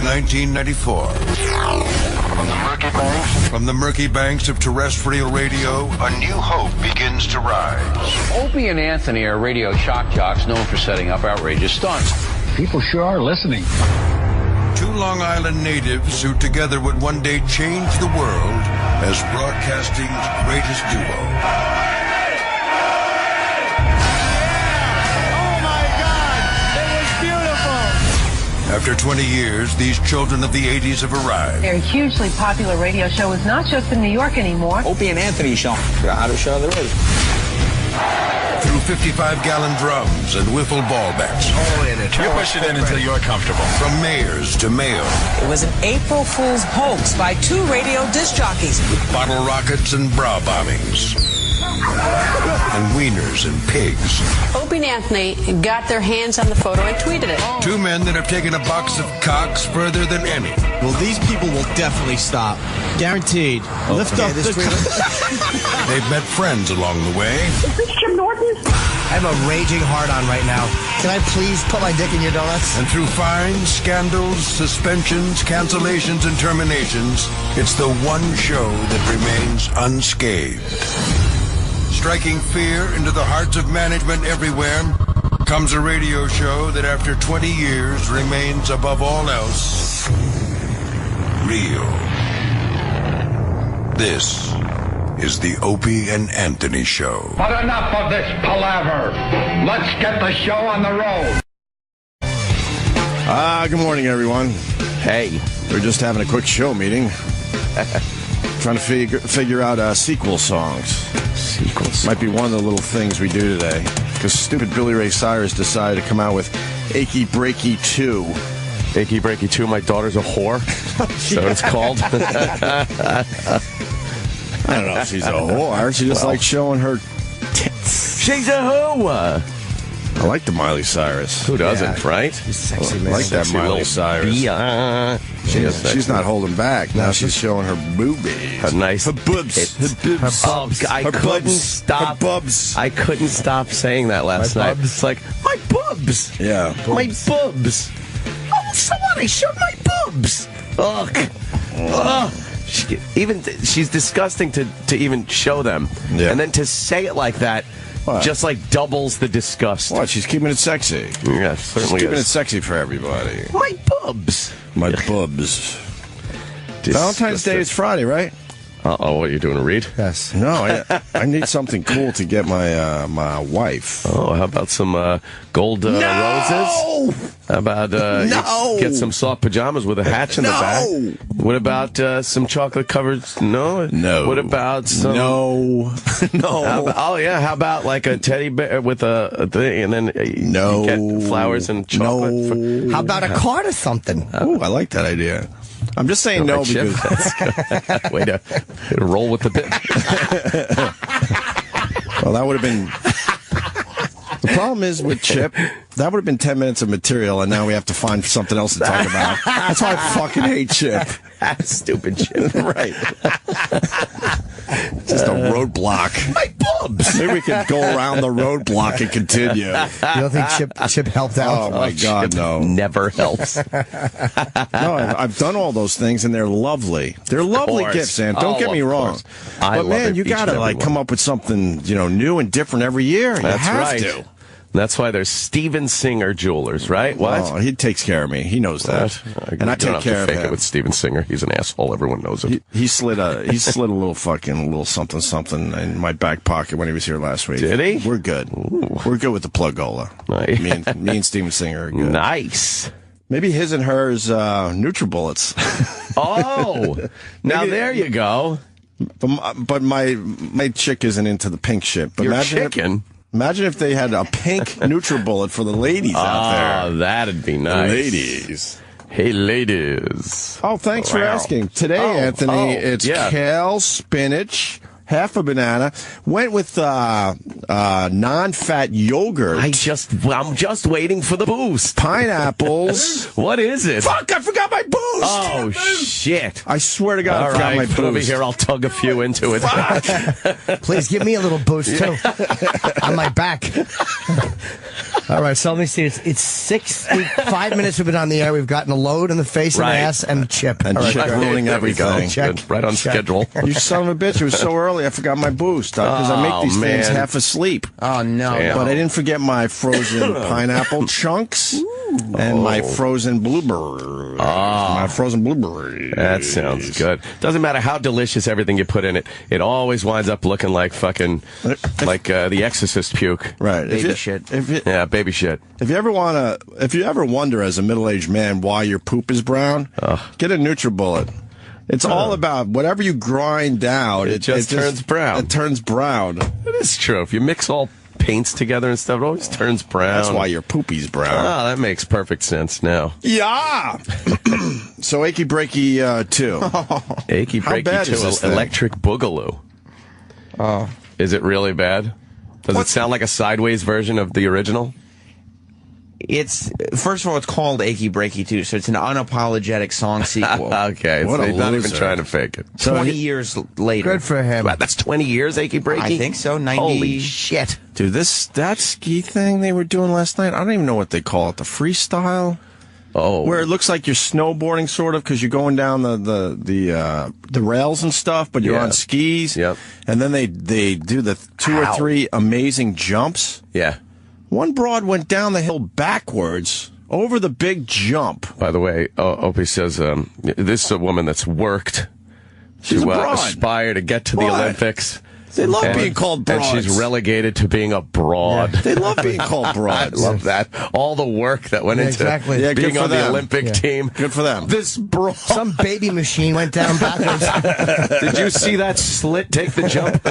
1994. From the murky banks of terrestrial radio, a new hope begins to rise. Opie and Anthony are radio shock jocks known for setting up outrageous stunts. People sure are listening. Two Long Island natives who together would one day change the world as broadcasting's greatest duo. After 20 years, these children of the 80s have arrived. Their hugely popular radio show is not just in New York anymore. Opie and Anthony show. The hottest show there is. Through 55-gallon drums and wiffle ball bats. You push it in until you're comfortable. From mayors to mail. It was an April Fool's hoax by two radio disc jockeys. With bottle rockets and bra bombings. And wieners and pigs. Opie and Anthony got their hands on the photo and tweeted it. Two men that have taken a box of cocks further than any. Well, these people will definitely stop. Guaranteed. Lift up the... They've met friends along the way. Is this Jim Norton? I have a raging hard-on right now. Can I please put my dick in your donuts? And through fines, scandals, suspensions, cancellations, and terminations, it's the one show that remains unscathed. Striking fear into the hearts of management everywhere comes a radio show that after 20 years remains above all else real. This is the Opie and Anthony Show. But enough of this palaver. Let's get the show on the road. Good morning, everyone. Hey. We're just having a quick show meeting. Trying to figure out sequel songs. Sequels. Might be one of the little things we do today. Because stupid Billy Ray Cyrus decided to come out with Achy Breaky 2. Achy Breaky 2, My Daughter's a Whore. So it's called. I don't know if she's a whore. She just likes showing her tits. She's a whore. I like the Miley Cyrus. Who doesn't, right? She's sexy, man. I like that Miley Cyrus. She's not holding back. Now she's showing her boobies. Her nice her boobs. Her boobs. I couldn't stop. Her bubs. I couldn't stop saying that last night. It's like, my boobs. Yeah. My boobs. Oh, somebody showed my boobs. Ugh. Ugh. She's disgusting to even show them. Yeah. And then to say it like that just like doubles the disgust. What? She's keeping it sexy. Yeah, certainly She's keeping it sexy for everybody. My boobs. My boobs. Valentine's Day is Friday, right? Uh-oh, what are you doing, a read? Yes. No, I need something cool to get my my wife. Oh, how about some gold roses? How about you get some soft pajamas with a hatch in the back? What about some chocolate-covered... No? What about some... No. How about like a teddy bear with a thing, and then you get flowers and chocolate? How about a card or something? Oh, I like that idea. I'm just saying no because... Way to roll with the bit. Well, that would have been... The problem is with Chip, that would have been 10 minutes of material, and now we have to find something else to talk about. That's why I fucking hate Chip. Stupid Chip. Right. Just a roadblock. My boobs. Maybe we could go around the roadblock and continue. You don't think Chip helped out? Oh, my God, Chip no. Never helps. No, I've done all those things, and they're lovely. They're lovely gifts, and don't get me wrong. But, man, you got to come up with something new and different every year. You have to. That's why there's Steven Singer Jewelers, right? What? Oh, he takes care of me. He knows that. And I take care of him. It with Steven Singer. He's an asshole. Everyone knows it. He slid a little something in my back pocket when he was here last week. Did he? We're good. Ooh. We're good with the plug-ola. Nice. Me and Steven Singer are good. Nice. Maybe his and hers NutriBullets. Oh, now there you go. But my chick isn't into the pink shit. But Your chicken? Imagine if they had a pink NutriBullet for the ladies out there. Oh, that'd be nice. Ladies. Hey, ladies. Oh, thanks for asking. Today, Anthony, it's kale, spinach, half a banana. Went with non-fat yogurt. I'm just waiting for the boost. Pineapples. What is it? Fuck, I forgot my boost. Oh, shit. I swear to God, I forgot my boost. Over here, I'll tug a few into it. Please give me a little boost, too. On my back. All right, so let me see. It's 65 minutes we've been on the air. We've gotten a load in the face and ass and a chip. And Chip ruining everything. Check. Right on schedule. You son of a bitch. It was so early. I forgot my boost. Because I make these things half asleep. Oh, no. But I didn't forget my frozen pineapple chunks and my frozen blueberry. My frozen blueberry. That sounds good. Doesn't matter how delicious everything you put in it. It always winds up looking like fucking, like the Exorcist puke. Right. Baby shit. Yeah, baby shit. If you ever wonder as a middle-aged man why your poop is brown, get a NutriBullet. It's all about whatever you grind out. It just turns brown. It turns brown. It is true. If you mix all paints together and stuff, it always turns brown. That's why your poopy's brown. Oh, that makes perfect sense now. Yeah. So Achy Breaky 2. Achy Breaky 2, Electric Boogaloo. Oh. Is it really bad? Does it sound like a sideways version of the original? It's first of all, it's called Achy Breaky 2, so it's an unapologetic song sequel. Okay, What so a he's not even loser. trying to fake it. 20 years later. Good for him. Wow, that's 20 years, Achy Breaky? I think so. 90. Holy shit. Dude, that ski thing they were doing last night, I don't even know what they call it. The freestyle? Oh. Where it looks like you're snowboarding, sort of, because you're going down the rails and stuff, but you're on skis. Yep. And then they do the two or three amazing jumps. Yeah. One broad went down the hill backwards over the big jump. By the way, Opie says this is a woman that's worked She's to a broad. aspire to get to the What? Olympics. They love being called broads. And she's relegated to being a broad. They love being called broads. I love that. All the work that went into exactly. being good for on the them. Olympic team. Good for them. This broad. Some baby machine went down backwards. Did you see that slit take the jump?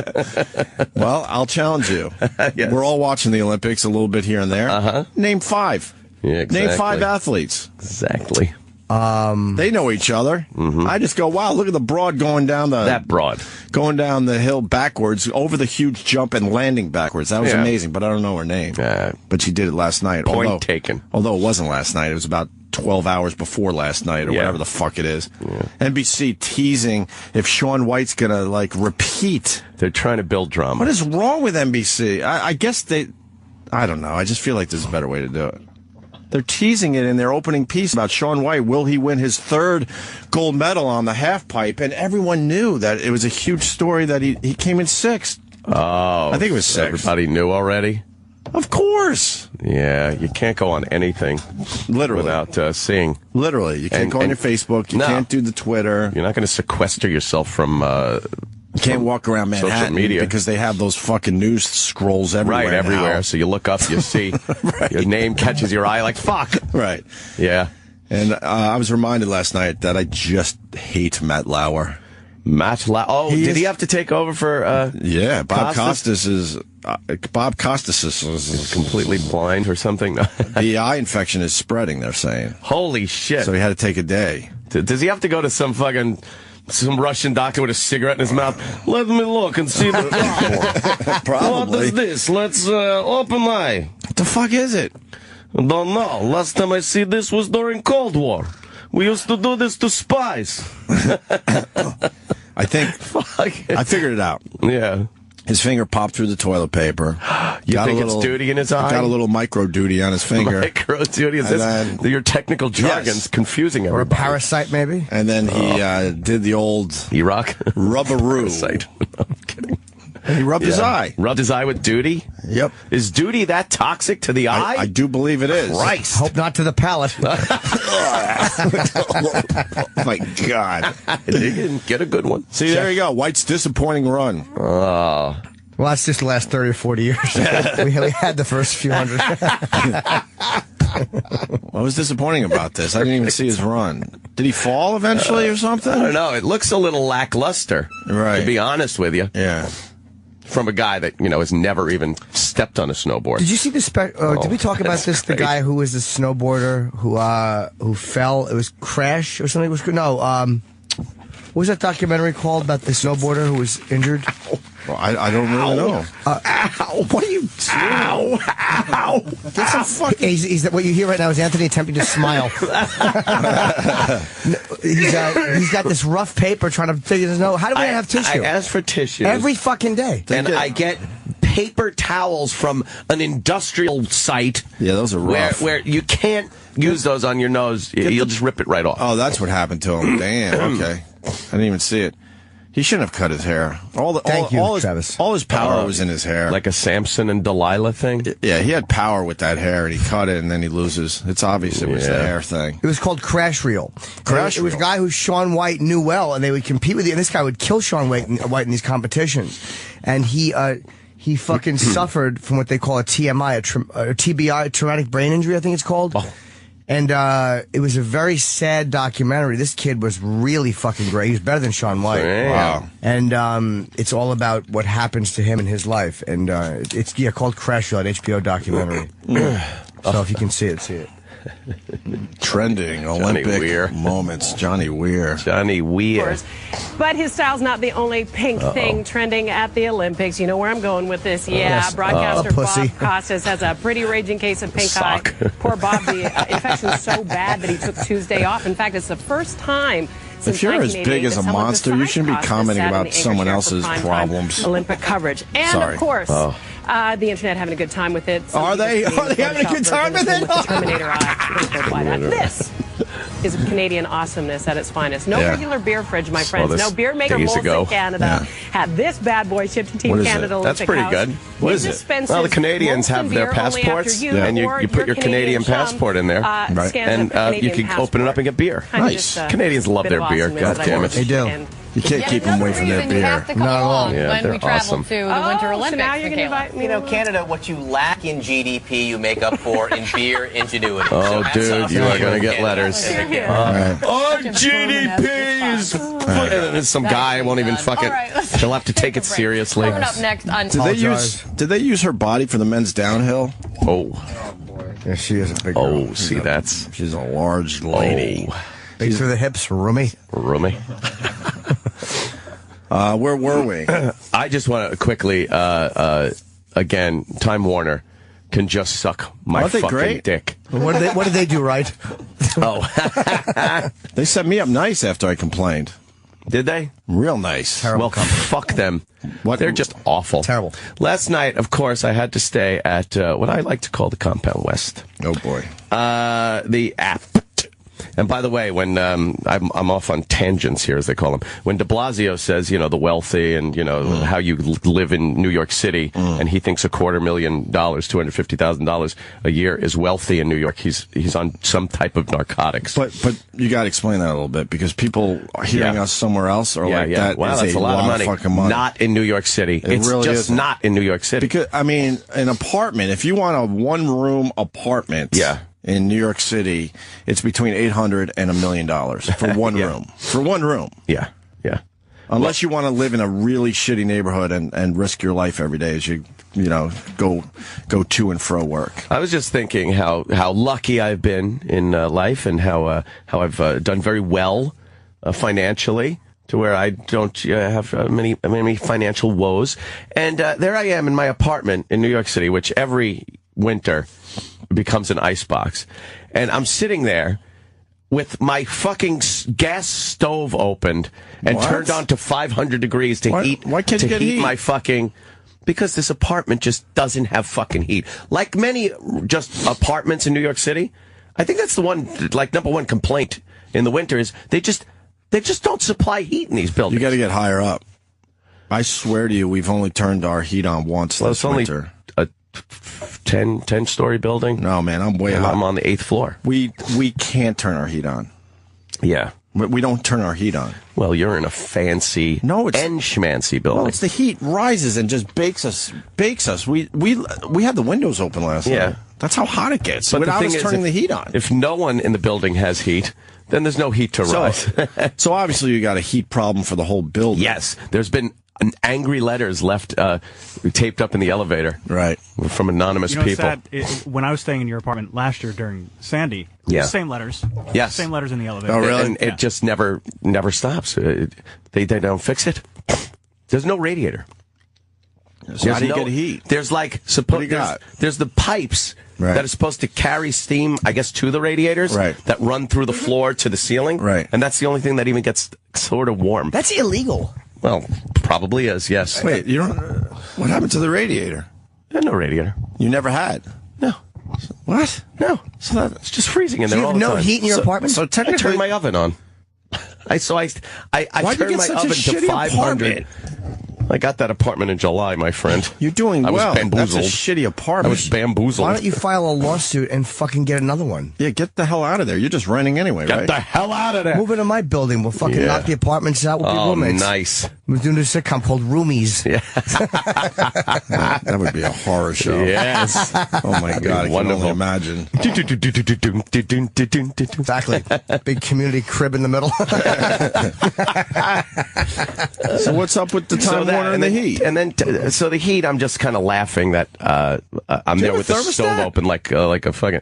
Well, I'll challenge you. Yes. We're all watching the Olympics a little bit here and there. Uh-huh. Name 5. Yeah, exactly. Name 5 athletes. Exactly. They know each other. Mm-hmm. I just go, wow, look at the broad going down the hill backwards over the huge jump and landing backwards. That was amazing, but I don't know her name. But she did it last night. Point taken. Although it wasn't last night. It was about 12 hours before last night or whatever the fuck it is. Yeah. NBC teasing if Shaun White's going to, like, repeat. They're trying to build drama. What is wrong with NBC? I guess I don't know. I just feel like there's a better way to do it. They're teasing it in their opening piece about Shaun White. Will he win his 3rd gold medal on the half pipe? And everyone knew that it was a huge story that he came in 6th. Oh. I think it was 6th. Everybody knew already? Of course. Yeah, you can't go on anything literally without seeing. Literally. You can't go on your Facebook. You can't do the Twitter. You're not going to sequester yourself from... You can't walk around Manhattan social media because they have those fucking news scrolls everywhere. Right, everywhere. Now. So you look up, you see your name catches your eye like, fuck. Right. Yeah. And I was reminded last night that I just hate Matt Lauer. Oh, did he have to take over for... yeah, Bob Costas is completely blind or something. The eye infection is spreading, they're saying. Holy shit. So he had to take a day. Does he have to go to some Russian doctor with a cigarette in his mouth? Let me look and see the doctor. Probably. What is this? Let's open my... What the fuck is it? Don't know. Last time I see this was during Cold War. We used to do this to spies. I think... I figured it out. Yeah. His finger popped through the toilet paper. You think it's duty in his eye? Got a little micro duty on his finger. Micro duty? Is this your technical jargon's confusing everybody? Or a parasite, maybe? And then he did the old... Iraq? Rubberoo. Parasite. No, I'm kidding. And he rubbed his eye. Rubbed his eye with duty? Yep. Is duty that toxic to the eye? I do believe it is. Christ. Hope not to the palate. Oh, my God. You can get a good one. See, there you go. White's disappointing run. Oh. Well, that's just the last 30 or 40 years. we had the first few hundred. What was disappointing about this? I didn't even see his run. Did he fall eventually or something? I don't know. It looks a little lackluster, right? To be honest with you. Yeah. From a guy that, has never even stepped on a snowboard. Did you see the did we talk about this? Great. The guy who was a snowboarder who fell. It was Crash or something. What was that documentary called about the snowboarder who was injured? Well, I don't really know. Ow! What are you doing? Ow! Ow! Get some fucking... what you hear right now is Anthony attempting to smile. He's got this rough paper trying to figure this out. How do we have tissue? I ask for tissue every fucking day. And I get paper towels from an industrial site. Yeah, those are rough. Where you can't use those on your nose. You'll just rip it right off. Oh, that's what happened to him. Damn. Okay. I didn't even see it. He shouldn't have cut his hair. Travis. All his power was in his hair. Like a Samson and Delilah thing? Yeah, he had power with that hair, and he cut it, and then he loses. It's obvious it was the hair thing. It was called Crash Reel. It was a guy who Shaun White knew well, and they would compete with you. And this guy would kill Shaun White in these competitions. And he fucking suffered from what they call a TMI, a TBI, traumatic brain injury, I think it's called. Oh. And it was a very sad documentary. This kid was really fucking great. He was better than Shaun White. Wow. And it's all about what happens to him in his life. And it's called Crash Reel, an HBO documentary. So if you can see it, see it. Trending Olympic moments. Johnny Weir. Johnny Weir. But his style's not the only pink thing trending at the Olympics. You know where I'm going with this. Yeah, broadcaster Bob Costas has a pretty raging case of pink eye. Poor Bob, the infection's so bad that he took Tuesday off. In fact, it's the first time since if you're as big as a monster, you shouldn't be commenting about someone else's problems. Olympic coverage. And, of course, the internet having a good time with it. Are they having a good time with it? Terminator Eye. This is Canadian awesomeness at its finest. No regular beer fridge, my friends. No beer maker molds in Canada. Had this bad boy shipped to Team Canada Olympic That's pretty House. good. What is it? Well, the Canadians have their passports, and you put your Canadian passport in there, and you can open it up and get beer. Nice. Canadians love their beer. God damn it. They do. You can't keep them away from their beer. Not at all. When we travel to the Winter Olympics. So now you're going to invite me. You know, Canada, what you lack in GDP, you make up for in beer ingenuity. Oh, dude, you are going to get letters. Our GDP is... And then some guy won't even fuck it. He'll have to take it seriously. Coming up next on... Did they use her body for the men's downhill? Oh. Yeah, she is a big girl. Oh, see, that's... She's a large lady. Big through the hips, roomy. Where were we? I just want to quickly, again, Time Warner can just suck my fucking dick. What did they do right? They set me up nice after I complained. Did they? Real nice. Terrible fuck them. They're just awful. Terrible. Last night, of course, I had to stay at what I like to call the Compound West. Oh, boy. The app. And by the way, when I'm off on tangents here, as they call them, when de Blasio says, you know, the wealthy and, you know, how you live in New York City, and he thinks $250,000, $250,000 a year is wealthy in New York, he's on some type of narcotics. But you got to explain that a little bit, because people hearing us somewhere else are that wow, is that's a lot of fucking money. Not in New York City. It's really just not in New York City. Because, I mean, an apartment, if you want a one-room apartment... in New York City, it's between $800,000 and $1 million for one room. For one room. Yeah. Unless you want to live in a really shitty neighborhood and risk your life every day as you go to and fro work. I was just thinking how lucky I've been in life, and how I've done very well financially, to where I don't have many financial woes. And there I am in my apartment in New York City, which every winter becomes an icebox, and I'm sitting there with my fucking gas stove opened and turned on to 500 degrees to heat my fucking, because this apartment just doesn't have fucking heat. Like many just apartments in New York City, I think that's the one, like, number one complaint in the winter is they just don't supply heat in these buildings. You got to get higher up. I swear to you, we've only turned our heat on once this winter. A 10-story building. No, man, I'm way up. I'm on the 8th floor. We can't turn our heat on. Yeah. We don't turn our heat on. Well, you're in a fancy and schmancy building. No, it's the heat rises and just bakes us. We had the windows open last night. That's how hot it gets. But without the thing us turning the heat on. If no one in the building has heat, then there's no heat to rise. So obviously you got a heat problem for the whole building. Yes, there's been angry letters left taped up in the elevator, right, from anonymous people. When I was staying in your apartment last year during Sandy, same letters. Yes, same letters in the elevator. Oh, really? And it just never stops. They don't fix it. There's no radiator. So how do you get heat? There's like there's the pipes that are supposed to carry steam, I guess, to the radiators that run through the floor to the ceiling. Right. And that's the only thing that even gets sort of warm. That's illegal. Well, probably is, yes. Wait, you don't... What happened to the radiator? I had no radiator. You never had? No. What? No. So it's just freezing in there all the time. You have no heat in your apartment? So technically... I turned my oven on. I turned my oven to 500. Apartment? I got that apartment in July, my friend. You're doing well. I was bamboozled. That's a shitty apartment. I was bamboozled. Why don't you file a lawsuit and fucking get another one? Yeah, get the hell out of there. You're just renting anyway, right? Get the hell out of there. Move into my building. We'll fucking knock the apartments out. We'll be roommates. Nice. We're doing a sitcom called Roomies. Yeah. That would be a horror show. Yes. Oh, my God. I can only imagine. Exactly. Big community crib in the middle. So what's up with the Time Warner and the heat? And then, so the heat, I'm just kind of laughing that I'm there with the stove open like a fucking...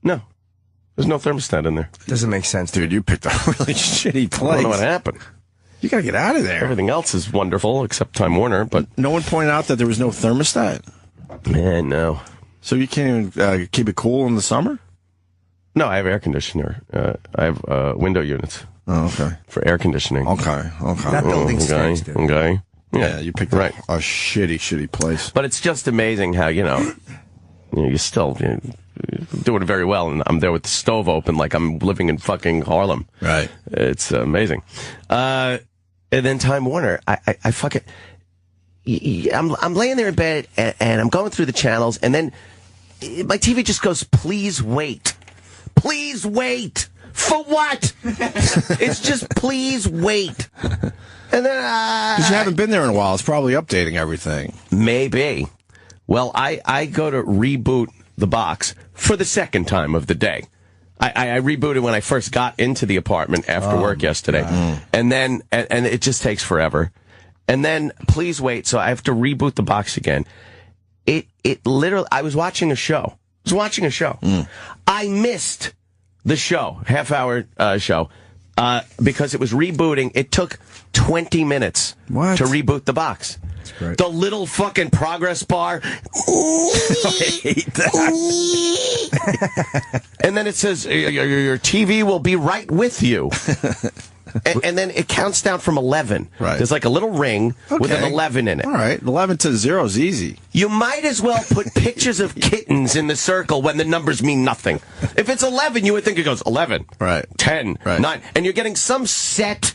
No. There's no thermostat in there. Doesn't make sense. Dude, you picked a really shitty place. I don't know what happened. You gotta get out of there. Everything else is wonderful except Time Warner, but... No one pointed out that there was no thermostat? Man, no. So you can't even keep it cool in the summer? No, I have air conditioner. I have window units. Oh, okay. For air conditioning. Okay. That building stinks, dude. Okay. Yeah, you picked a shitty place. But it's just amazing how, you're still doing very well, and I'm there with the stove open like I'm living in fucking Harlem. Right. It's amazing. And then Time Warner, I fucking... I'm laying there in bed, and I'm going through the channels, and then my TV just goes, please wait. Please wait. For what? It's just, please wait. And then, because you haven't been there in a while, it's probably updating everything. Maybe. Well, I go to reboot the box for the second time of the day. I rebooted when I first got into the apartment after work yesterday. And then, and it just takes forever. And then, please wait, so I have to reboot the box again. It literally, I was watching a show. I missed the show, half-hour show, because it was rebooting. It took 20 minutes to reboot the box. That's great. The little fucking progress bar. I hate that. And then it says, your TV will be right with you. And then it counts down from 11. Right. There's like a little ring with an 11 in it. All right. 11 to 0 is easy. You might as well put pictures of kittens in the circle when the numbers mean nothing. If it's 11, you would think it goes 11, right, 10, 9. And you're getting some set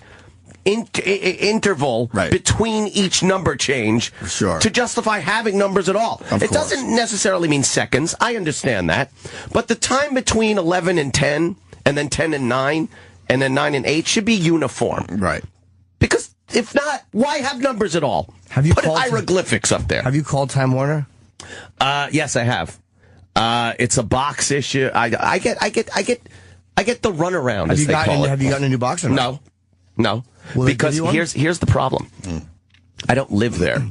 interval between each number change to justify having numbers at all. It doesn't necessarily mean seconds. I understand that. But the time between 11 and 10, and then 10 and 9, and then 9 and 8 should be uniform. Right. Because if not, why have numbers at all? Have you put hieroglyphics up there? Have you called Time Warner? Yes, I have. It's a box issue. I get the runaround. Have you gotten a new box or not? No. Because here's the problem. I don't live there.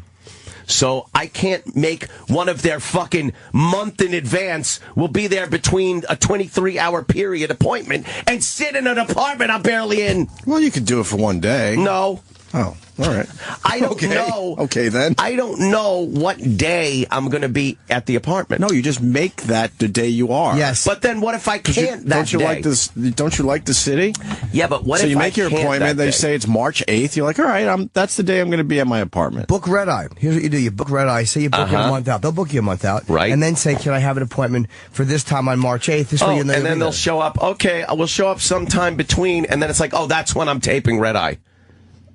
So I can't make one of their fucking month in advance will be there between a 23-hour period appointment and sit in an apartment I'm barely in. Well, you could do it for one day. No. Oh, all right. I don't know. Okay, then. I don't know what day I'm going to be at the apartment. No, you just make that the day you are. Yes. But then what if I can't that day? Don't you like the city? Yeah, but what if I can't? So you make your appointment, they say it's March 8th. You're like, all right, that's the day I'm going to be at my apartment. Book Red Eye. Here's what you do. You book Red Eye. Say you book it a month out. They'll book you a month out. Right. And then say, can I have an appointment for this time on March 8th? This way you know and then they'll show up. Okay, I will show up sometime between, and then it's like, oh, that's when I'm taping Red Eye.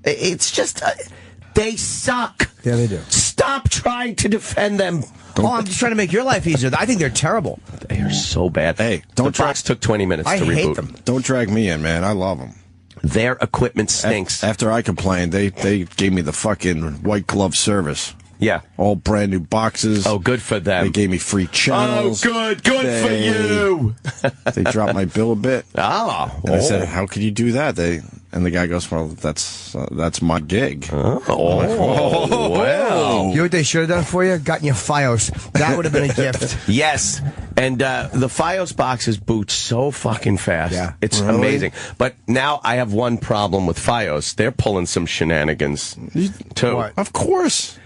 It's just, they suck. Yeah, they do. Stop trying to defend them. I'm just trying to make your life easier. I think they're terrible. They are so bad. Hey, the box took 20 minutes to reboot. I hate them. Don't drag me in, man. I love them. Their equipment stinks. After I complained, they gave me the fucking white glove service. Yeah. All brand new boxes. Oh, good for them. They gave me free channels. Oh, good for you. They dropped my bill a bit. Oh. And I said, how could you do that? And the guy goes, well, that's my gig. Oh, wow. You know what they should have done for you? Gotten you Fios. That would have been a gift. Yes. And the Fios boxes boot so fucking fast. Yeah. It's amazing. But now I have one problem with Fios. They're pulling some shenanigans, too. What? Of course.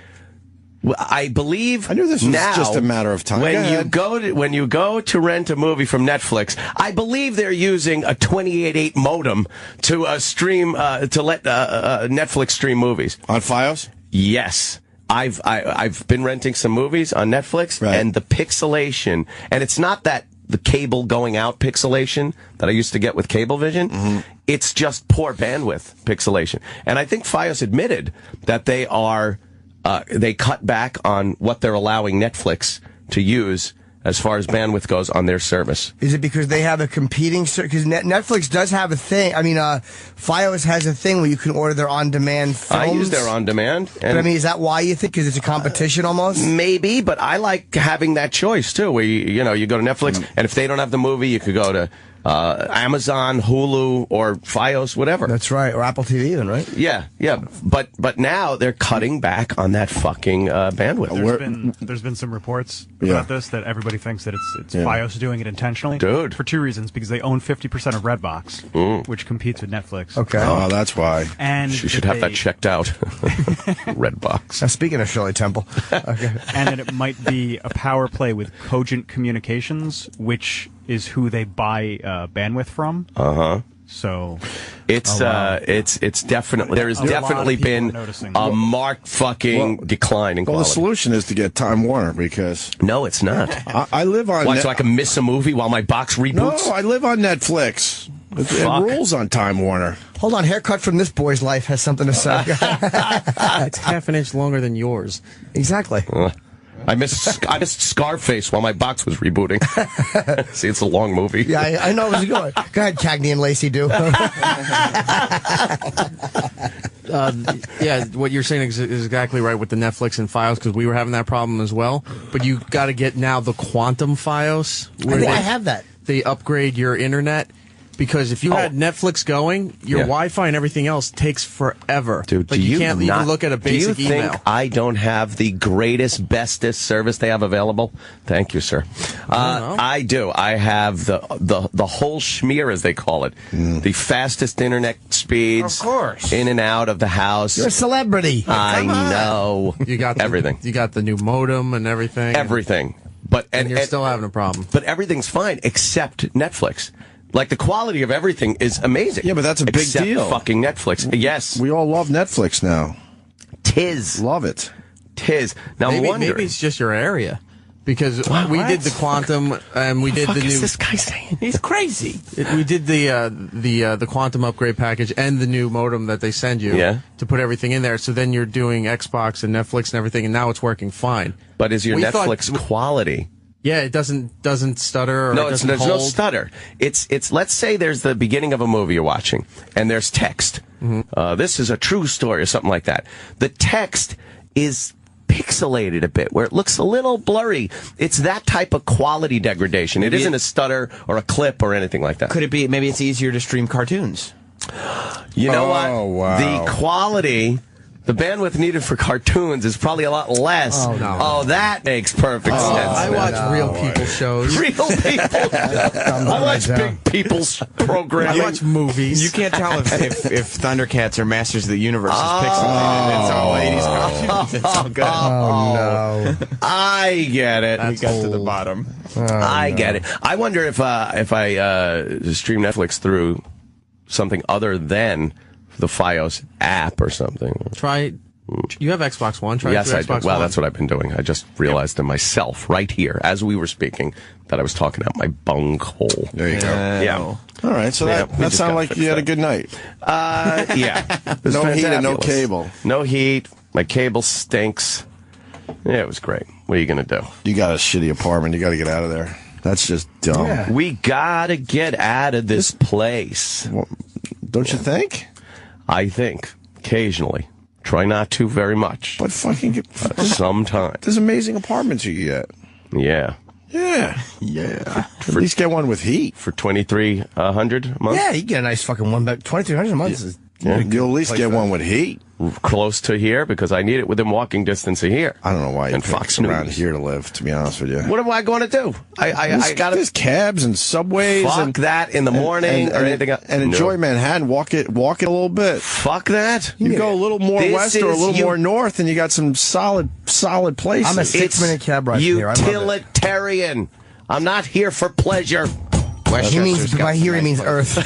I believe I knew this was now, just a matter of time. When you go to rent a movie from Netflix, I believe they're using a 28.8 modem to stream to let Netflix stream movies on Fios. Yes. I've been renting some movies on Netflix, and the pixelation, and it's not that the cable going out pixelation that I used to get with Cablevision. It's just poor bandwidth pixelation. And I think Fios admitted that they cut back on what they're allowing Netflix to use as far as bandwidth goes on their service. Is it because they have a competing because Netflix does have a thing? I mean, Fios has a thing where you can order their on-demand films. I use their on-demand. But I mean, is that why you think? Because it's a competition almost? Maybe, but I like having that choice too, where you go to Netflix, and if they don't have the movie, you could go to Amazon, Hulu, or Fios, whatever. That's right, or Apple TV even, right? Yeah. But now they're cutting back on that fucking bandwidth. There's been some reports about this that everybody thinks that it's Fios doing it intentionally. Dude. For two reasons. Because they own 50% of Redbox, which competes with Netflix. Okay. Oh, that's why. And you should have that checked out. Redbox. Now, speaking of Shirley Temple. Okay. And that it might be a power play with Cogent Communications, which is who they buy bandwidth from. So it's definitely there has definitely been a marked fucking decline in quality. Well, the solution is to get Time Warner because no, it's not. I live on. So I can miss a movie while my box reboots? No, I live on Netflix. It rules on Time Warner. Hold on, haircut from this boy's life has something to say. It's half an inch longer than yours. Exactly. I missed Scarface while my box was rebooting. See, it's a long movie. Yeah, I know it was good. Go ahead, Cagney and Lacey, do. Yeah, what you're saying is exactly right with the Netflix and Fios, because we were having that problem as well. But you got to get now the Quantum Fios. I have that. They upgrade your internet. Because if you had Netflix going, your Wi-Fi and everything else takes forever. Dude, like you can't even look at a basic email. Do you email. think I don't have the greatest, bestest service they have available? Thank you, sir. I do. I have the whole schmear, as they call it. The fastest internet speeds. Of course. In and out of the house. You're a celebrity. I know. You got everything. You got the new modem and everything. Everything. And you're still having a problem. But everything's fine except Netflix. Like, the quality of everything is amazing. Yeah, but that's a big deal. Fucking Netflix. Yes. We all love Netflix now. Tis. Love it. Tis. Now, maybe it's just your area. Because we did the Quantum, and we did the new... What is this guy saying? He's crazy. We did the Quantum upgrade package and the new modem that they send you to put everything in there. So then you're doing Xbox and Netflix and everything, and now it's working fine. But is your Netflix quality... Yeah, it doesn't stutter. Or no, there's no stutter. It's let's say there's the beginning of a movie you're watching, and there's text. This is a true story or something like that. The text is pixelated a bit, where it looks a little blurry. It's that type of quality degradation. It isn't a stutter or a clip or anything like that. Could it be? Maybe it's easier to stream cartoons. You know what? Wow. The quality. The bandwidth needed for cartoons is probably a lot less. Oh, that makes perfect sense. I watch real people shows. Real people. I watch big people's programming. I watch movies. You can't tell if Thundercats or Masters of the Universe is pixelated. It's all 80s cartoons. It's all good. Oh, no. I get it. We got to the bottom. I get it. I wonder if I stream Netflix through something other than the Fios app or something. Try. You have Xbox One. Try yes, I Xbox do. Well, One. that's what I've been doing. I just realized to myself right here as we were speaking that I was talking out my bunghole. There you go. Yeah. All right. So that sounded like you had a good night. Yeah. No heat and no cable. No heat. My cable stinks. Yeah, it was great. What are you going to do? You got a shitty apartment. You got to get out of there. That's just dumb. Yeah. We got to get out of this place. Well, don't you think? I think. Occasionally. Try not to very much. But fucking sometimes. There's amazing apartments you get. Yeah. Yeah. At least get one with heat. For $2,300 a month? Yeah, you get a nice fucking one back. $2,300 a month is You'll at least get one with heat. Close to here, because I need it within walking distance of here. I don't know why you and picked Fox around News. here to live, to be honest with you. What am I going to do? I got There's cabs and subways. Fuck and that in the morning or anything else. And enjoy Manhattan. Walk it a little bit. Fuck that. You go a little more west or a little more north, and you got some solid places. I'm a 6-minute cab ride from here. Utilitarian. I'm not here for pleasure. He means, by here he means Earth.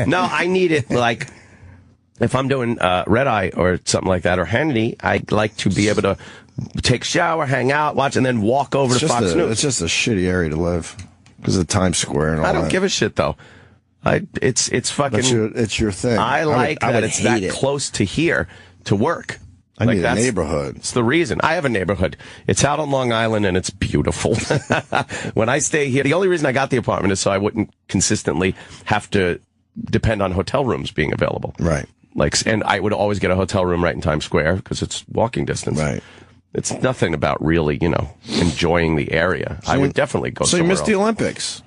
No, I need it like if I'm doing Red Eye or something like that, or Hannity, I'd like to be able to take a shower, hang out, watch, and then walk over to Fox News. It's just a shitty area to live because of Times Square and all that. I don't give a shit, though. It's fucking... It's your thing. I like that it's that close to here to work. I need a neighborhood. It's the reason. I have a neighborhood. It's out on Long Island, and it's beautiful. When I stay here, the only reason I got the apartment is so I wouldn't consistently have to depend on hotel rooms being available. Right. And I would always get a hotel room right in Times Square because it's walking distance. Right. It's nothing about really, enjoying the area. I would definitely go somewhere else. So you missed the Olympics.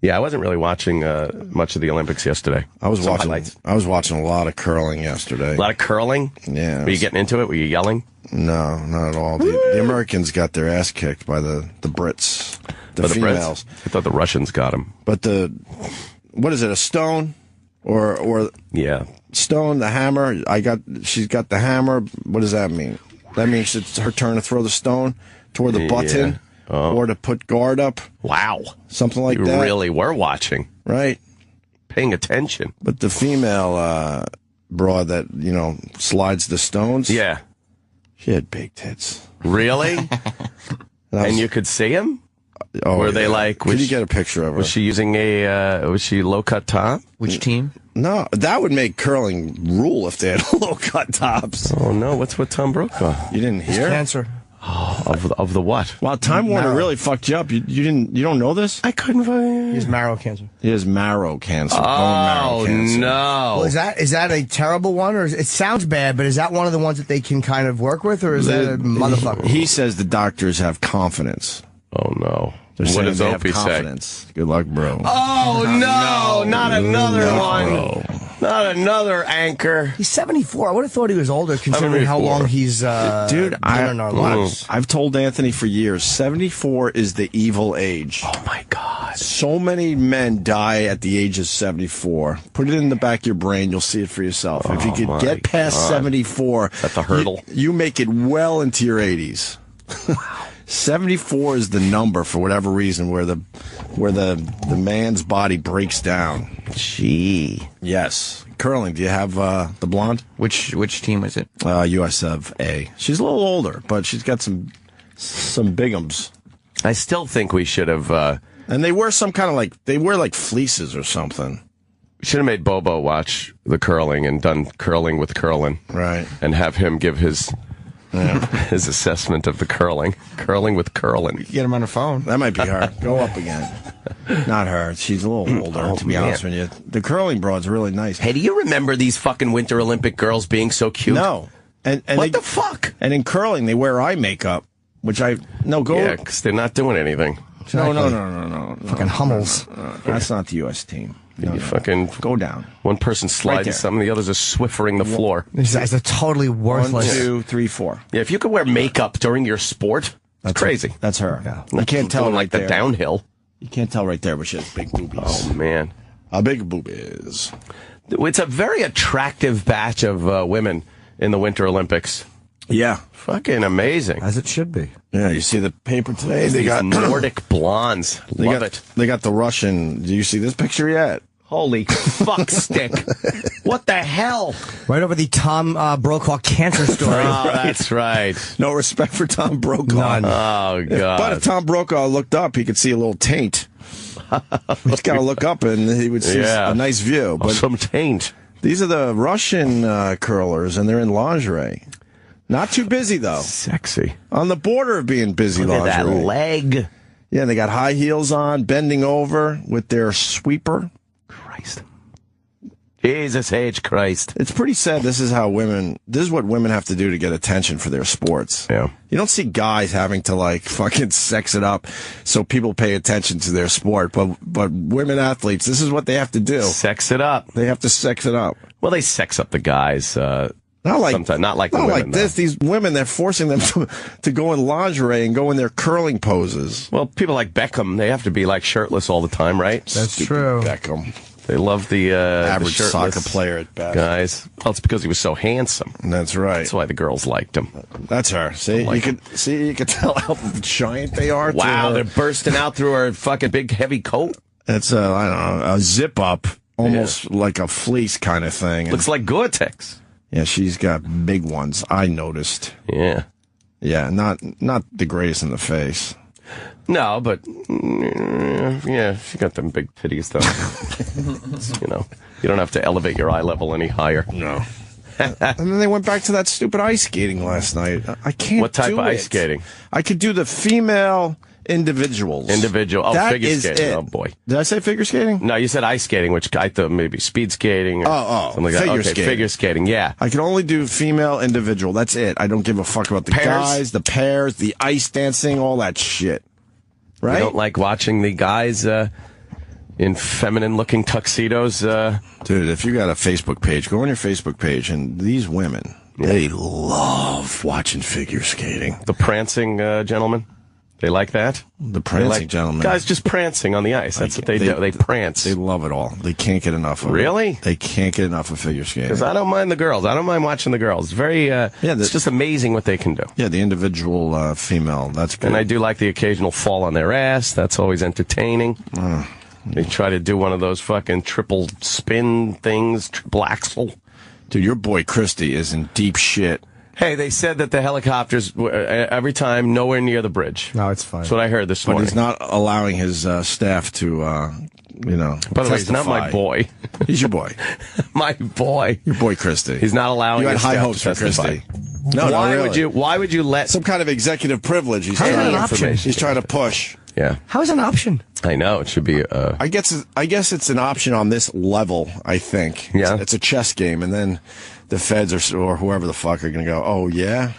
Yeah, I wasn't really watching much of the Olympics yesterday. I was watching a lot of curling yesterday. A lot of curling? Yeah. Were you getting into it? Were you yelling? No, not at all. The Americans got their ass kicked by the Brits. The females. Brits? I thought the Russians got them. But what is it, a stone? Or yeah. Stone, the hammer. She's got the hammer. What does that mean? That means it's her turn to throw the stone toward the button. Or to put guard up. Wow. Something like that. You really were watching. Right. Paying attention. But the female broad that, slides the stones. Yeah. She had big tits. Really? And you could see them? Oh, were they like... Could you get a picture of her? Was she using was she low-cut top? Which team? No, that would make curling rule if they had low-cut tops. Oh, no. What's with Tom Brokaw? You didn't hear? Cancer. Oh, of the what? Wow, Time Warner really fucked you up. You don't know this? I couldn't find. He has marrow cancer. He has marrow cancer. Oh, bone marrow cancer. No. Well, is that a terrible one, or it sounds bad? But is that one of the ones that they can kind of work with, or is that a motherfucker? He says the doctors have confidence. Oh no. What does Opie say? Good luck, bro. Oh no, not another one. Bro. Not another anchor. He's 74. I would have thought he was older, considering how long he's Dude, I've told Anthony for years, 74 is the evil age. Oh my God. So many men die at the age of 74. Put it in the back of your brain, you'll see it for yourself. If you could get past 74, that's a hurdle. You make it well into your 80s. Wow. 74 is the number for whatever reason where the man's body breaks down. Gee. Yes. Curling. Do you have the blonde? Which team is it? US of A. She's a little older, but she's got some bigums. I still think we should have. And they wear some kind of they wear fleeces or something. Should have made Bobo watch the curling and done curling with curling. Right. And have him give his assessment of the curling with curling. You get him on the phone. That might be her. Go up again. Not her. She's a little older, to be honest with you. The curling broad's really nice. Hey, do you remember these fucking Winter Olympic girls being so cute? No. And what the fuck? And in curling, they wear eye makeup, which Yeah, because they're not doing anything. Exactly. No. Fucking Hummels. That's not the U.S. team. No. Fucking go down. One person slides something, the others are swiffering the floor. These guys are totally worthless. 1, 2, 3, 4. Yeah, if you could wear makeup during your sport, that's crazy. That's her. Yeah. You can't tell like the downhill. You can't tell right there, but she has big boobies. Oh man, big boobies. It's a very attractive batch of women in the Winter Olympics. Yeah. Fucking amazing. As it should be. Yeah, you see the paper today? They got Nordic blondes. Love it. They got the Russian. Do you see this picture yet? Holy fuck stick. What the hell? Right over the Tom Brokaw cancer story. Oh, that's right. No respect for Tom Brokaw. None. Oh, God. But if Tom Brokaw looked up, he could see a little taint. He's got to look up and he would see a nice view. But some taint. These are the Russian curlers, and they're in lingerie. Not too busy, though. Sexy. On the border of being busy Look lingerie. at that leg. Yeah, they got high heels on, bending over with their sweeper. Christ. Jesus H. Christ. It's pretty sad. This is what women have to do to get attention for their sports. Yeah. You don't see guys having to, like, fucking sex it up so people pay attention to their sport. But women athletes, this is what they have to do. Sex it up. They have to sex it up. Well, they sex up the guys. Not like sometimes, not like the not women. Like this. Though. These women, they're forcing them to go in lingerie and go in their curling poses. Well, people like Beckham, they have to be like shirtless all the time, right? That's true. Beckham. They love the average the soccer player at best. Guys. Well, it's because he was so handsome. That's right. That's why the girls liked him. That's her. See, you could tell how giant they are. Wow, they're bursting out through her fucking big heavy coat. It's I don't know, a zip up, almost like a fleece kind of thing. Looks like Gore-Tex. Yeah, she's got big ones. I noticed. Yeah. Yeah, not the greatest in the face. No, but yeah, she got them big titties though. You don't have to elevate your eye level any higher. No. And then they went back to that stupid ice skating last night. I can't. What type of ice skating? I could do the female individuals. Figure skating. It. Oh boy. Did I say figure skating? No, you said ice skating, which I thought maybe speed skating. Or something like that. Figure skating. Figure skating. Yeah. I can only do female individual. That's it. I don't give a fuck about the guys, the pairs, the ice dancing, all that shit. Right? You don't like watching the guys in feminine-looking tuxedos? Dude, if you got a Facebook page, go on your Facebook page, and these women, they love watching figure skating. The prancing gentlemen? They like that? The prancing gentlemen. Guys just prancing on the ice. That's what they do. They prance. They love it all. They can't get enough of it. Really? They can't get enough of figure skating. Because I don't mind the girls. I don't mind watching the girls. It's very, it's just amazing what they can do. Yeah, the individual female, that's good. And I do like the occasional fall on their ass. That's always entertaining. They try to do one of those fucking triple spin things, triple axel. Dude, your boy Christie is in deep shit. Hey, they said that the helicopters, every time, nowhere near the bridge. No, it's fine. That's what I heard this morning. But he's not allowing his staff to, By the way, he's not my boy. He's your boy. My boy. Your boy Christie. He's not allowing his staff You had high hopes to for Christie. No, why would you let... Some kind of executive privilege. He's trying to push. Yeah. How is it an option? I know, it should be... I guess it's an option on this level, I think. Yeah. It's a chess game, and then the feds or whoever the fuck are going to go, oh, yeah?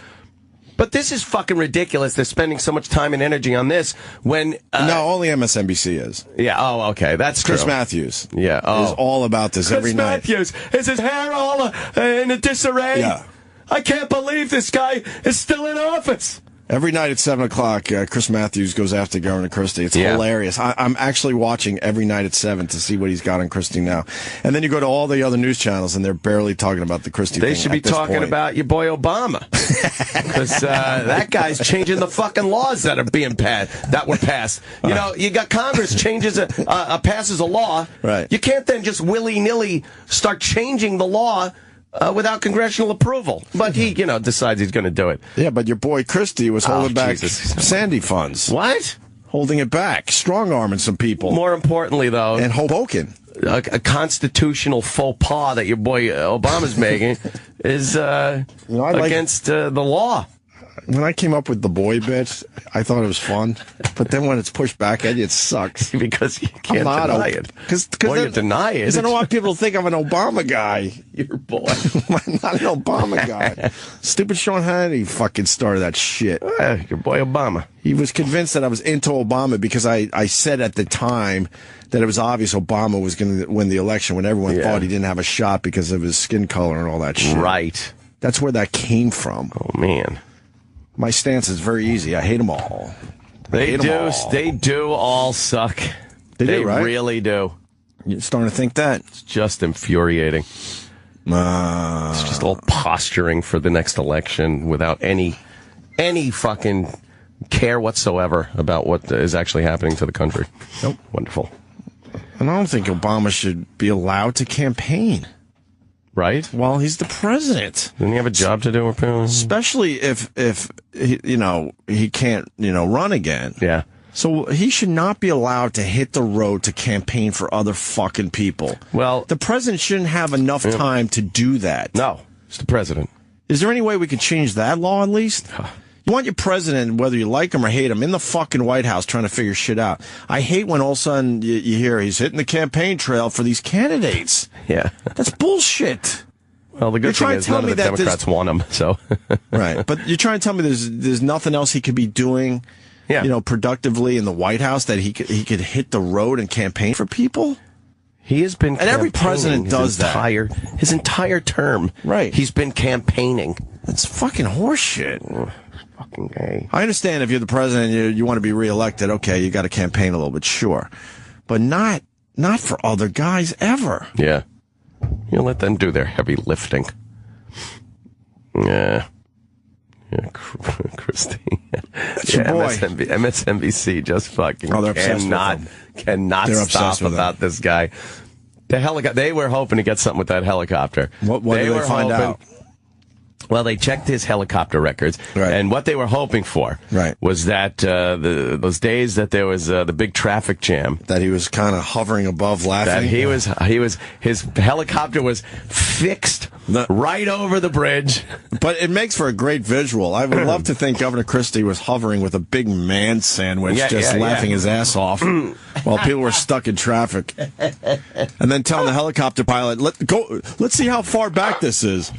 But this is fucking ridiculous. They're spending so much time and energy on this when... no, only MSNBC is. Yeah, oh, okay, that's Chris true. Matthews. Yeah, is all about this every night. Chris Matthews, is his hair all in a disarray? Yeah. I can't believe this guy is still in office. Every night at 7 o'clock, Chris Matthews goes after Governor Christie. It's hilarious. I'm actually watching every night at 7 to see what he's got on Christie now. And then you go to all the other news channels, and they're barely talking about the Christie thing. They should be talking about your boy Obama. Because that guy's changing the fucking laws that are being that were passed. You know, you got Congress passes a law. Right. You can't then just willy-nilly start changing the law without congressional approval. But he, decides he's going to do it. Yeah, but your boy Christie was holding back Sandy funds. What? Holding it back. Strong-arming some people. More importantly, though... And Hoboken. A constitutional faux pas that your boy Obama's making is against the law. When I came up with the boy bit, I thought it was fun. But then when it's pushed back at you, it sucks. Because you can't deny it. Because you deny it. Because I don't want people to think I'm an Obama guy. Your boy. I'm not an Obama guy. Stupid Sean Hannity fucking started that shit. Your boy Obama. He was convinced that I was into Obama because I said at the time that it was obvious Obama was going to win the election when everyone thought he didn't have a shot because of his skin color and all that shit. Right. That's where that came from. Oh, man. My stance is very easy. I hate them all. They do all suck. They do, right? Really do. You're starting to think that? It's just infuriating. It's just all posturing for the next election without any fucking care whatsoever about what is actually happening to the country. Nope. Wonderful. And I don't think Obama should be allowed to campaign. Right? Well, he's the president. Doesn't he have a job to do? Especially if he can't, run again. Yeah. So he should not be allowed to hit the road to campaign for other fucking people. Well, the president shouldn't have enough time to do that. No, it's the president. Is there any way we could change that law at least? You want your president, whether you like him or hate him, in the fucking White House trying to figure shit out. I hate when all of a sudden you hear he's hitting the campaign trail for these candidates. Yeah. That's bullshit. Well, the good thing is none of the Democrats want him, so. Right. But you're trying to tell me there's nothing else he could be doing, productively in the White House that he could hit the road and campaign for people? He has been, and every president does his entire term. Right. He's been campaigning. That's fucking horseshit. Fucking gay. I understand if you're the president, you want to be reelected. Okay, you got to campaign a little bit, sure, but not for other guys ever. Yeah, you let them do their heavy lifting. Yeah. Christie. That's your boy. MSNBC just fucking cannot stop about this guy. The helicopter. They were hoping to get something with that helicopter. What did they find out? Well, they checked his helicopter records, and what they were hoping for was that those days that there was the big traffic jam, that he was kind of hovering above, laughing. That his helicopter was fixed right over the bridge. But it makes for a great visual. I would love to think Governor Christie was hovering with a big man sandwich, laughing his ass off while people were stuck in traffic, and then telling the helicopter pilot, "Let's see how far back this is."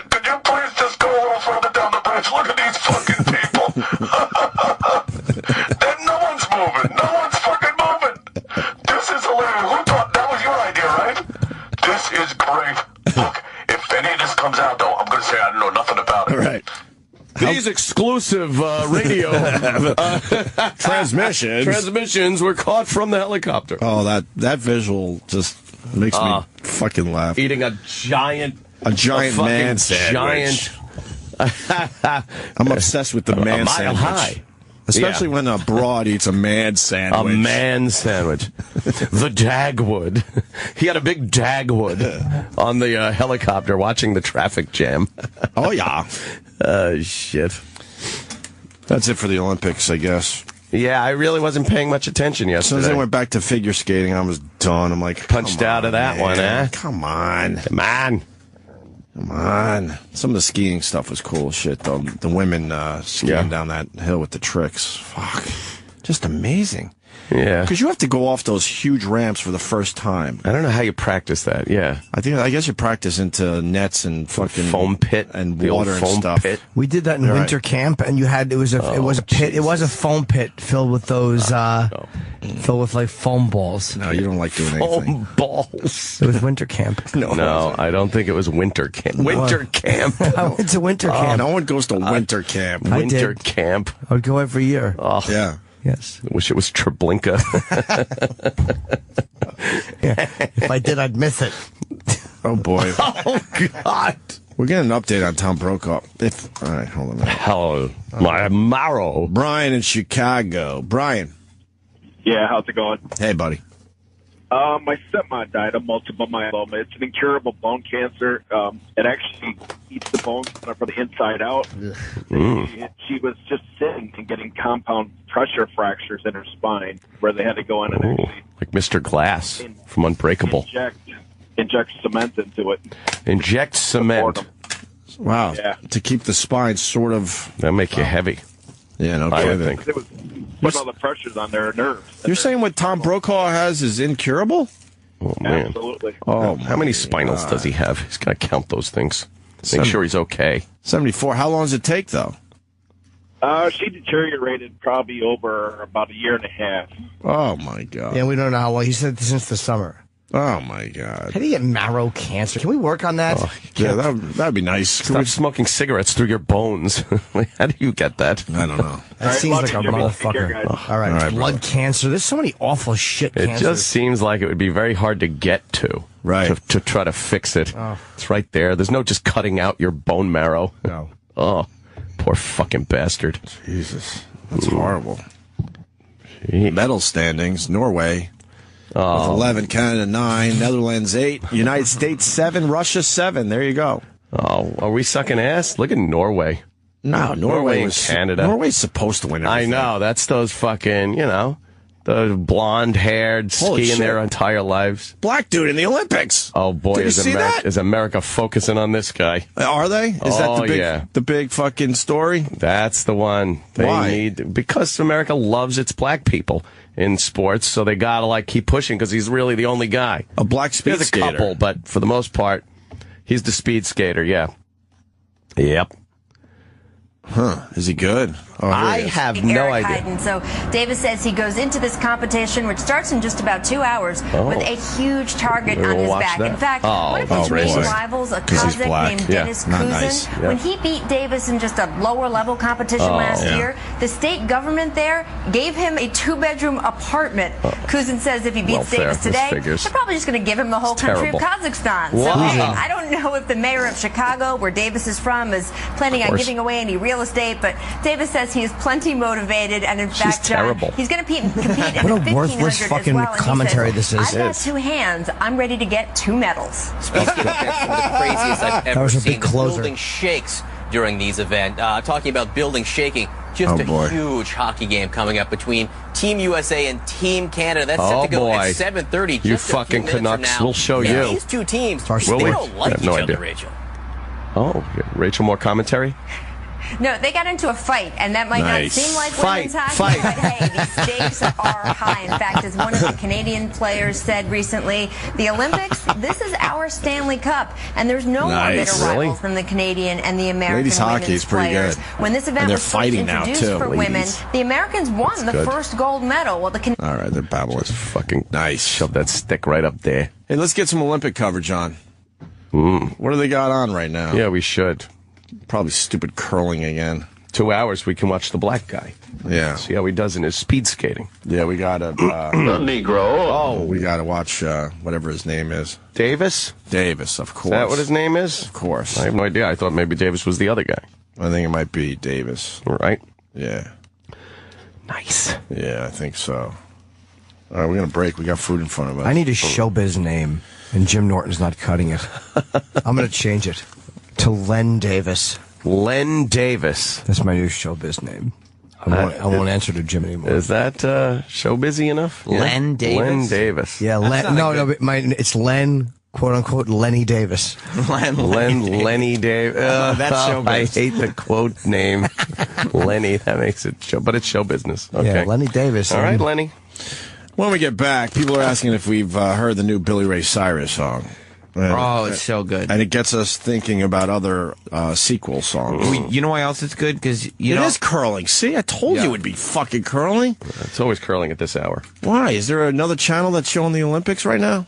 Could you please just go a little further down the bridge? Look at these fucking people. Then no one's moving. No one's fucking moving. This is hilarious. Who thought that was your idea, right? This is great. Look, if any of this comes out, though, I'm going to say I don't know nothing about it. Right. These exclusive radio transmissions were caught from the helicopter. Oh, that visual just makes me fucking laugh. Eating a giant man sandwich. I'm obsessed with the man sandwich. High. Especially when a broad eats a man sandwich. A man sandwich. The Dagwood. He had a big Dagwood on the helicopter watching the traffic jam. Oh, yeah. Shit. That's it for the Olympics, I guess. Yeah, I really wasn't paying much attention yesterday. As soon as I went back to figure skating, I was done. I'm like, punched out of that one, eh? Come on. Come on. Some of the skiing stuff was cool as shit, though. The women skiing down that hill with the tricks. Fuck. Just amazing. Yeah. Because you have to go off those huge ramps for the first time. I don't know how you practice that, yeah. I guess you practice into nets and fucking foam pit and water and stuff. Pit. We did that in winter camp, and it was a pit. It was a foam pit filled with those filled with like foam balls. No, you don't like doing anything. Foam balls. It was winter camp. No, I don't think it was winter camp. Winter camp. It's a winter camp. No one goes to winter camp. Winter camp. I would go every year. Oh. Yeah. Yes. I wish it was Treblinka. If I did, I'd miss it. Oh, boy. Oh, God. We're getting an update on Tom Brokaw. All right, hold on a minute. Hello, my marrow. Brian in Chicago. Brian. Yeah, how's it going? Hey, buddy. My stepmom died of multiple myeloma. It's an incurable bone cancer. It actually eats the bones from the inside out. She was just sitting and getting compound pressure fractures in her spine where they had to go in and actually... Like Mr. Glass from Unbreakable. Inject cement into it. Inject cement. Wow. Yeah. To keep the spine sort of... That'll make you heavy. Yeah, no I kidding. would think. It was putting all the pressures on their nerves. You're saying what Tom Brokaw has is incurable? Oh, man. Absolutely. Oh, how many spinals does he have? He's got to count those things. Make sure he's okay. 74. How long does it take, though? She deteriorated probably over about a year and a half. Oh, my God. Yeah, we don't know how long. He said since the summer. Oh, my God. How do you get marrow cancer? Can we work on that? Oh, yeah, that'd be nice. Stop smoking cigarettes through your bones. How do you get that? I don't know. That seems like a motherfucker. All right, blood cancer. There's so many awful shit cancers. It just seems like it would be very hard to get to. Right. To try to fix it. Oh. It's right there. There's no just cutting out your bone marrow. No. Oh, poor fucking bastard. Jesus. That's horrible. Medal standings, Norway. With 11, Canada 9, Netherlands 8, United States 7, Russia 7. There you go. Oh, are we sucking ass? Look at Norway. No, Norway and Canada. Norway's supposed to win everything. I know. That's those fucking, The blonde-haired, skiing their entire lives. Black dude in the Olympics. Oh, boy, is America focusing on this guy. Are they? Is that the big fucking story? That's the one. Why? Because America loves its black people in sports, so they gotta, like, keep pushing because he's really the only guy. A black speed skater. There's a couple, but for the most part, he's the speed skater, yeah. Yep. Huh. Is he good? Oh, I have no idea. Hyden. So Davis says he goes into this competition, which starts in just about 2 hours, with a huge target on his back. In fact, one of his main rivals, a Kazakh named Denis Kuzin, when he beat Davis in just a lower-level competition last year, the state government there gave him a 2-bedroom apartment. Kuzin says if he beats Davis today, they're probably just going to give him the whole country of Kazakhstan. So I don't know if the mayor of Chicago, where Davis is from, is planning on giving away any real estate, but Davis says he is plenty motivated, and in fact, he's going to compete in the 1500 worthless fucking as well. commentary this is. I've got 2 hands. I'm ready to get 2 medals. Speaking of some of the craziest I've ever seen, the closer. building shakes during these events. Talking about building shaking, just a huge hockey game coming up between Team USA and Team Canada. That's set to go at 7:30. You fucking Canucks. We'll show you. These two teams, they don't like each other, Rachel. Oh, Rachel, more commentary? No, they got into a fight, and that might not seem like women's hockey, but hey, the stakes are high. In fact, as one of the Canadian players said recently, the Olympics, this is our Stanley Cup, and there's no more bitter rivals than the Canadian and the American Ladies hockey women's is pretty players. good. When this event was first introduced for women, the Americans won the first gold medal. Well, the all right, they're battling. Fucking nice. Shove that stick right up there. Hey, let's get some Olympic coverage on. What do they got on right now? Yeah, we should. Probably stupid curling again. 2 hours, we can watch the black guy. Yeah. See how he does in his speed skating. Yeah, we got to... the Negro. Oh, we got to watch whatever his name is. Davis? Davis, of course. Is that what his name is? Of course. I have no idea. I thought maybe Davis was the other guy. I think it might be Davis. Right? Yeah. Nice. Yeah, I think so. All right, we're going to break. We got food in front of us. I need a showbiz name, and Jim Norton's not cutting it. I'm going to change it to Len Davis. Len Davis. That's my new showbiz name. I won't answer to Jim anymore. Is that show busy enough? Yeah. Len Davis? Len Davis. Yeah, no, but it's Len, quote-unquote, Lenny Davis. Lenny Davis. That's showbiz. I hate the quote name. Lenny, that makes it show, but it's show business. Okay. Yeah, Lenny Davis. All right, Lenny. When we get back, people are asking if we've heard the new Billy Ray Cyrus song. It's so good. And it gets us thinking about other sequel songs. You know why else it's good? Because it is curling. See, I told you it would be fucking curling. It's always curling at this hour. Why? Is there another channel that's showing the Olympics right now?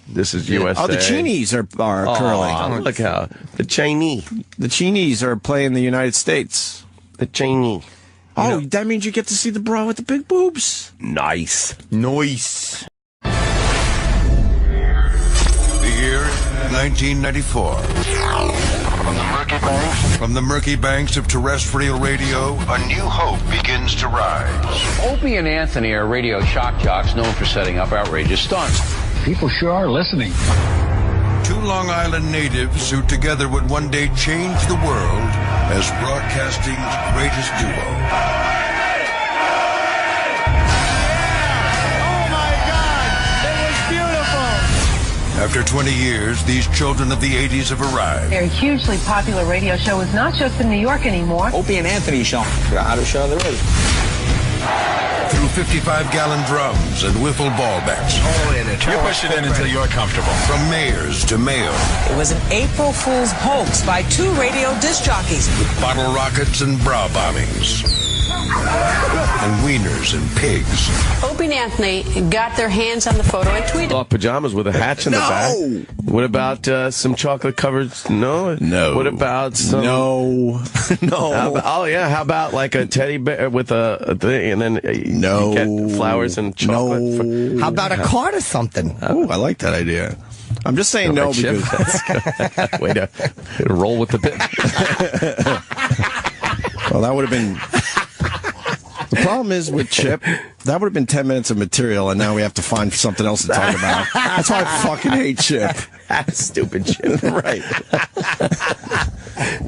This is USA. Oh, the Chinese are curling. Oh, look how the Chinese. The Chinese are playing the United States. The Chinese. Oh, that means you get to see the bra with the big boobs. Nice. Nice. The year 1994. From the murky banks of terrestrial radio, a new hope begins to rise. Opie and Anthony are radio shock jocks known for setting up outrageous stunts. People sure are listening. 2 Long Island natives who together would one day change the world as broadcasting's greatest duo. After 20 years, these children of the 80s have arrived. Their hugely popular radio show is not just in New York anymore. Opie and Anthony show. The hottest show there is. Through 55-gallon drums and wiffle ball bats. You push it in until you're comfortable. From mayors to mayo. It was an April Fool's hoax by 2 radio disc jockeys. With bottle rockets and bra bombings. And wieners and pigs. Opie and Anthony got their hands on the photo and tweeted. Off pajamas with a hatch in the back. What about some chocolate covered? No. What about some? No. How about like a teddy bear with a thing, and then you get flowers and chocolate? No. How about a card or something? Oh, I like that idea. I'm just saying no because way to roll with the bit. Well, that would have been. The problem is with Chip, That would have been 10 minutes of material, and now we have to find something else to talk about. That's why I fucking hate Chip. Stupid Chip. Right.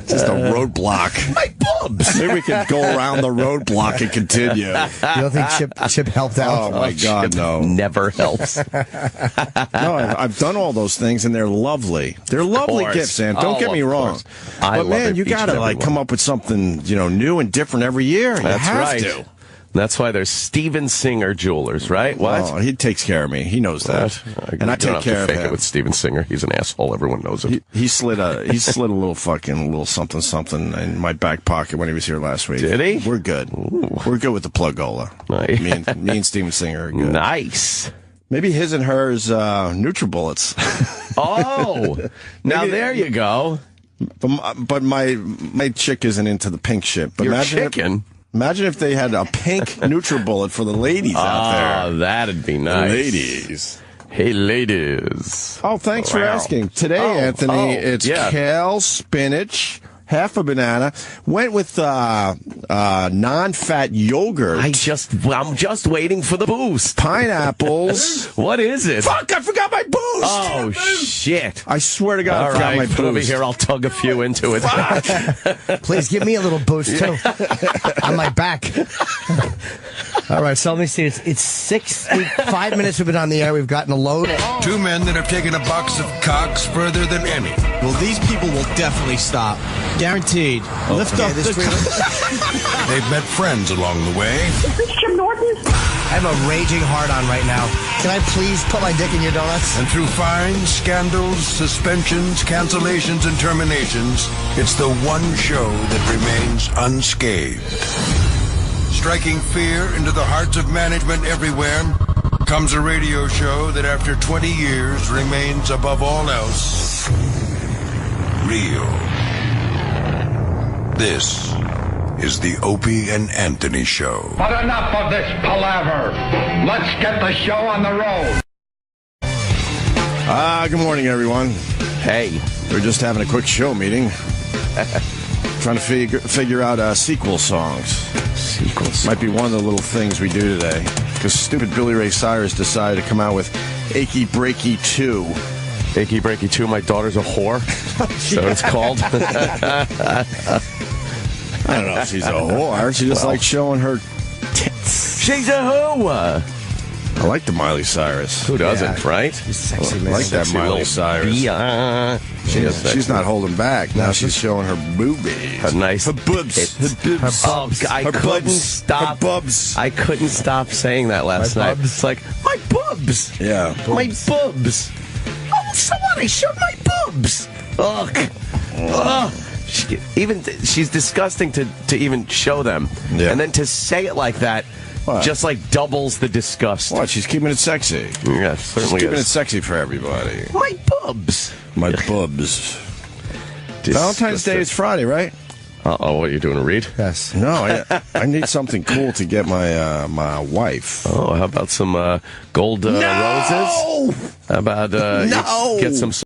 Just a roadblock. My bubs. Maybe we could go around the roadblock and continue. You don't think Chip helped out? Oh, my God, Chip no. Never helps. No, I've done all those things, and they're lovely. They're lovely gifts, and don't get me wrong. But, man, you got to come up with something new and different every year. That's right. That's why there's Steven Singer Jewelers, right? What? Oh, he takes care of me. He knows that, and I take care of him. Fake it with Steven Singer. He's an asshole. Everyone knows it. He slid a little something in my back pocket when he was here last week. Did he? We're good. Ooh. We're good with the plug-ola. Nice. Me and Steven Singer are good. Nice. Maybe his and hers NutriBullets. Oh, now there you go. But my chick isn't into the pink shit. But Your chicken. Imagine if they had a pink NutriBullet for the ladies out there. Oh, that'd be nice. Ladies. Hey, ladies. Oh, thanks for asking. Today, Anthony, it's kale, spinach, half a banana. Went with non-fat yogurt. I'm just waiting for the boost. Pineapples. What is it? Fuck, I forgot my boost. Oh, shit. I swear to God, I forgot my boost. Over here, I'll tug a few into it. Please give me a little boost, too. On my back. All right, so let me see. It's 5 minutes we've been on the air. We've gotten a load. Two men that have taken a box of cocks further than any. Well, these people will definitely stop. Guaranteed. Lift up this. They've met friends along the way. Is this Jim Norton? I have a raging hard-on right now. Can I please put my dick in your donuts? And through fines, scandals, suspensions, cancellations, and terminations, it's the one show that remains unscathed. Striking fear into the hearts of management everywhere comes a radio show that after 20 years remains above all else real. This is the Opie and Anthony Show. But enough of this palaver. Let's get the show on the road. Good morning, everyone. Hey. We're just having a quick show meeting. Trying to figure out sequel songs. Sequels. Might be one of the little things we do today. Because stupid Billy Ray Cyrus decided to come out with Achy Breaky 2. Achy Breaky 2, My Daughter's a Whore. So it's called. I don't know if she's a whore. She just likes showing her tits. She's a hoe. I like the Miley Cyrus. Who doesn't, right? She's sexy, man. I like that Miley Cyrus. She's not holding back. Now she's showing her boobies. Her nice boobs. Her bubs. I couldn't stop. Her bubs. I couldn't stop saying that last night. Bubs. It's like, my bubs. Yeah. My bubs. Oh, someone, I showed my bubs. Ugh. Ugh. She's disgusting to even show them. Yeah. And then to say it like that just like doubles the disgust. What? She's keeping it sexy. Yeah, certainly She's keeping it sexy for everybody. My bubs. My bubs. Valentine's Day is Friday, right? Uh-oh, what are you doing, a read? Yes. No, I need something cool to get my my wife. Oh, how about some gold roses? No! How about no! Get some